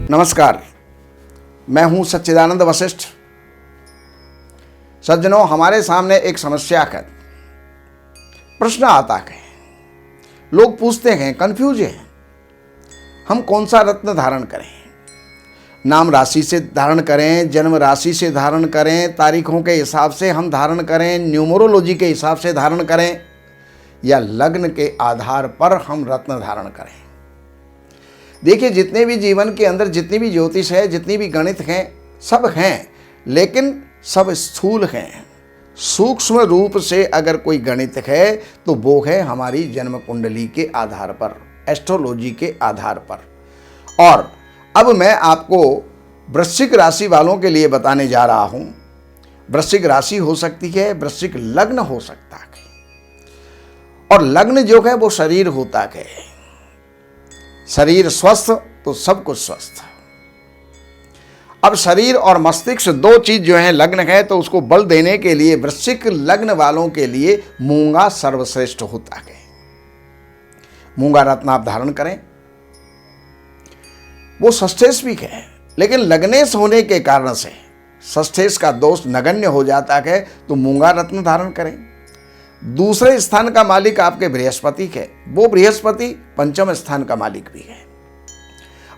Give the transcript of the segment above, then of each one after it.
नमस्कार, मैं हूं सच्चिदानंद वशिष्ठ। सज्जनों, हमारे सामने एक समस्या का प्रश्न आता है। लोग पूछते हैं, कंफ्यूज हैं, हम कौन सा रत्न धारण करें? नाम राशि से धारण करें, जन्म राशि से धारण करें, तारीखों के हिसाब से हम धारण करें, न्यूमरोलॉजी के हिसाब से धारण करें, या लग्न के आधार पर हम रत्न धारण करें? देखिए, जितने भी जीवन के अंदर जितनी भी ज्योतिष है, जितनी भी गणित हैं, सब हैं, लेकिन सब स्थूल हैं। सूक्ष्म रूप से अगर कोई गणित है तो वो है हमारी जन्म कुंडली के आधार पर, एस्ट्रोलॉजी के आधार पर। और अब मैं आपको वृश्चिक राशि वालों के लिए बताने जा रहा हूं। वृश्चिक राशि हो सकती है, वृश्चिक लग्न हो सकता है, और लग्न जो है वो शरीर होता है। शरीर स्वस्थ तो सब कुछ स्वस्थ। अब शरीर और मस्तिष्क दो चीज जो है लग्न है, तो उसको बल देने के लिए वृश्चिक लग्न वालों के लिए मूंगा सर्वश्रेष्ठ होता है। मूंगा रत्न आप धारण करें। वो षष्ठेश भी है, लेकिन लग्नेश होने के कारण से षष्ठेश का दोष नगण्य हो जाता है, तो मूंगा रत्न धारण करें। दूसरे स्थान का मालिक आपके बृहस्पति है, वो बृहस्पति पंचम स्थान का मालिक भी है,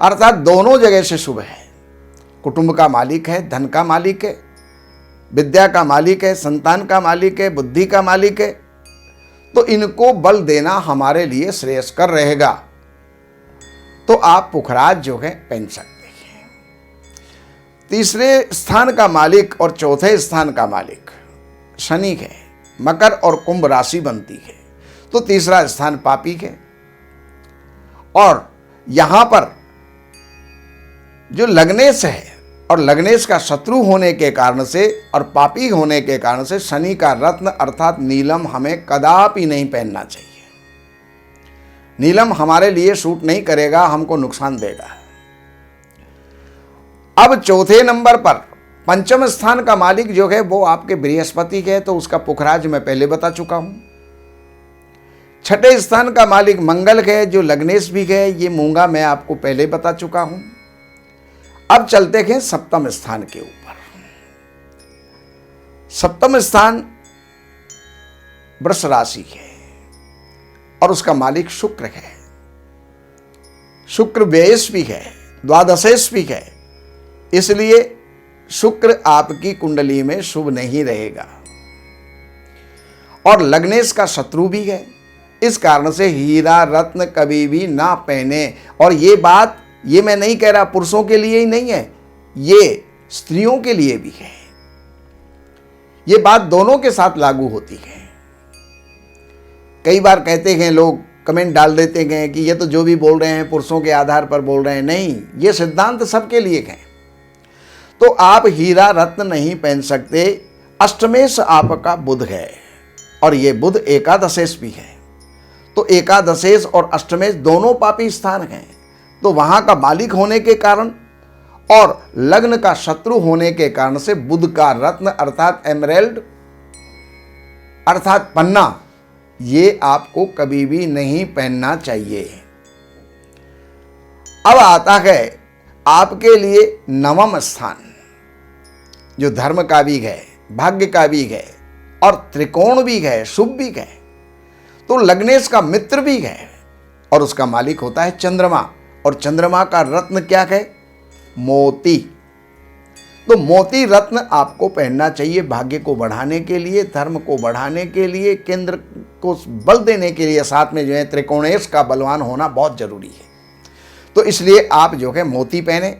अर्थात दोनों जगह से शुभ है। कुटुंब का मालिक है, धन का मालिक है, विद्या का मालिक है, संतान का मालिक है, बुद्धि का मालिक है। तो इनको बल देना हमारे लिए श्रेयस्कर रहेगा। तो आप पुखराज जो है पहन सकते हैं। तीसरे स्थान का मालिक और चौथे स्थान का मालिक शनि है, मकर और कुंभ राशि बनती है, तो तीसरा स्थान पापी है। और यहां पर जो लग्नेश है, और लग्नेश का शत्रु होने के कारण से और पापी होने के कारण से शनि का रत्न अर्थात नीलम हमें कदापि नहीं पहनना चाहिए। नीलम हमारे लिए सूट नहीं करेगा, हमको नुकसान देगा। अब चौथे नंबर पर पंचम स्थान का मालिक जो है वो आपके बृहस्पति है, तो उसका पुखराज मैं पहले बता चुका हूं। छठे स्थान का मालिक मंगल है, जो लग्नेश भी है, ये मूंगा मैं आपको पहले बता चुका हूं। अब चलते हैं सप्तम स्थान के ऊपर। सप्तम स्थान वृष राशि है और उसका मालिक शुक्र है। शुक्र व्ययेश भी है, द्वादशेश भी है, इसलिए शुक्र आपकी कुंडली में शुभ नहीं रहेगा। और लग्नेश का शत्रु भी है, इस कारण से हीरा रत्न कभी भी ना पहने। और ये बात ये मैं नहीं कह रहा पुरुषों के लिए ही नहीं है, ये स्त्रियों के लिए भी है। ये बात दोनों के साथ लागू होती है। कई बार कहते हैं लोग, कमेंट डाल देते हैं कि ये तो जो भी बोल रहे हैं पुरुषों के आधार पर बोल रहे हैं। नहीं, ये सिद्धांत सबके लिए है। तो आप हीरा रत्न नहीं पहन सकते। अष्टमेश आपका बुध है, और ये बुध एकादशेश भी है, तो एकादशेश और अष्टमेश दोनों पापी स्थान हैं। तो वहां का मालिक होने के कारण और लग्न का शत्रु होने के कारण से बुध का रत्न अर्थात एमरेल्ड अर्थात पन्ना, ये आपको कभी भी नहीं पहनना चाहिए। अब आता है आपके लिए नवम स्थान, जो धर्म का भी है, भाग्य का भी है, और त्रिकोण भी है, शुभ भी है। तो लग्नेश का मित्र भी है, और उसका मालिक होता है चंद्रमा, और चंद्रमा का रत्न क्या है? मोती। तो मोती रत्न आपको पहनना चाहिए भाग्य को बढ़ाने के लिए, धर्म को बढ़ाने के लिए, केंद्र को बल देने के लिए। साथ में जो है त्रिकोणेश का बलवान होना बहुत जरूरी है, तो इसलिए आप जो है मोती पहने।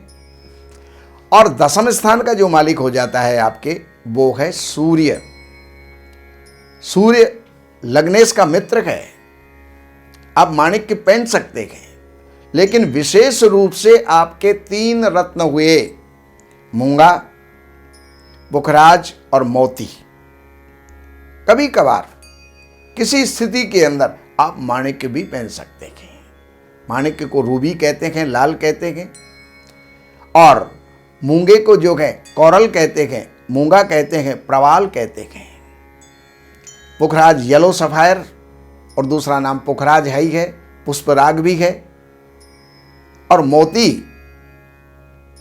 और दसम स्थान का जो मालिक हो जाता है आपके, वो है सूर्य। सूर्य लग्नेश का मित्र है। आप माणिक्य पहन सकते हैं, लेकिन विशेष रूप से आपके तीन रत्न हुए, मूंगा, पुखराज और मोती। कभी कभार किसी स्थिति के अंदर आप माणिक्य भी पहन सकते हैं। माणिक्य को रूबी कहते हैं, लाल कहते हैं, और मूंगे को जो है कोरल कहते हैं, मूंगा कहते हैं, प्रवाल कहते हैं। पुखराज येलो सफायर, और दूसरा नाम पुखराज है ही है, पुष्पराग भी है। और मोती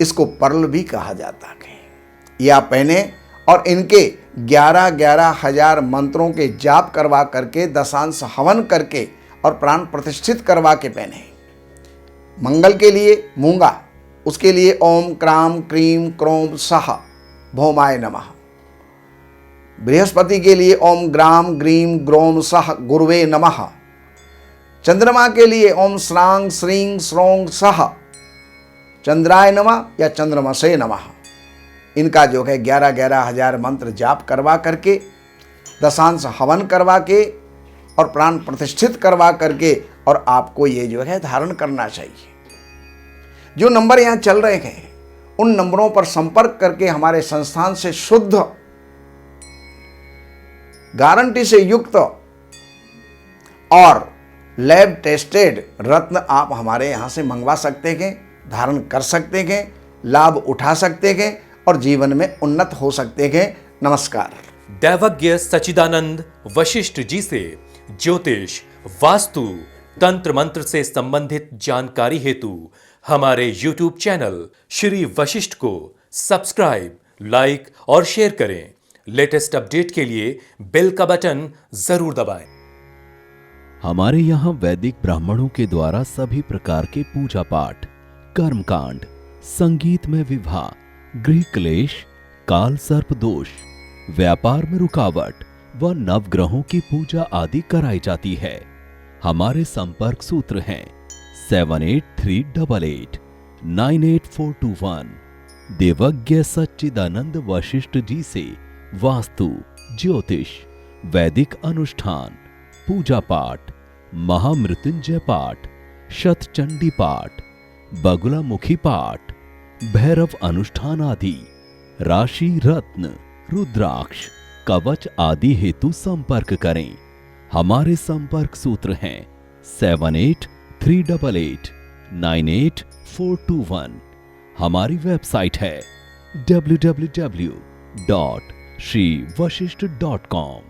इसको पर्ल भी कहा जाता है। ये आप पहने और इनके 11-11 हजार मंत्रों के जाप करवा करके, दशांश हवन करके और प्राण प्रतिष्ठित करवा के पहने। मंगल के लिए मूंगा, उसके लिए ओम क्राम क्रीम क्रोम सह भौमाय नमः। बृहस्पति के लिए ओम ग्राम ग्रीम ग्रोम सह गुरुवे नमः। चंद्रमा के लिए ओम श्रांग श्रींग श्रोंग सह चंद्राय नमः या चंद्रमसे नमः। इनका जो है 11-11 हजार मंत्र जाप करवा करके, दशांश हवन करवा के और प्राण प्रतिष्ठित करवा करके और आपको ये जो है धारण करना चाहिए। जो नंबर यहाँ चल रहे हैं उन नंबरों पर संपर्क करके हमारे संस्थान से शुद्ध गारंटी से युक्त और लैब टेस्टेड रत्न आप हमारे यहाँ से मंगवा सकते हैं, धारण कर सकते हैं, लाभ उठा सकते हैं और जीवन में उन्नत हो सकते हैं। नमस्कार। दैवज्ञ सच्चिदानंद वशिष्ठ जी से ज्योतिष, वास्तु, तंत्र मंत्र से संबंधित जानकारी हेतु हमारे YouTube चैनल श्री वशिष्ठ को सब्सक्राइब, लाइक और शेयर करें। लेटेस्ट अपडेट के लिए बेल का बटन जरूर दबाएं। हमारे यहाँ वैदिक ब्राह्मणों के द्वारा सभी प्रकार के पूजा पाठ, कर्मकांड, संगीत में विवाह, गृह क्लेश, काल सर्प दोष, व्यापार में रुकावट व नवग्रहों की पूजा आदि कराई जाती है। हमारे संपर्क सूत्र हैं 7838898421। देवज्ञ सच्चिदानंद वशिष्ठ जी से वास्तु, ज्योतिष, वैदिक अनुष्ठान, पूजा पाठ, महामृत्युंजय पाठ, शतचंडी पाठ, बगुलामुखी पाठ, भैरव अनुष्ठान आदि, राशि रत्न, रुद्राक्ष, कवच आदि हेतु संपर्क करें। हमारे संपर्क सूत्र हैं 7838898421। हमारी वेबसाइट है www.shrivashishth.com।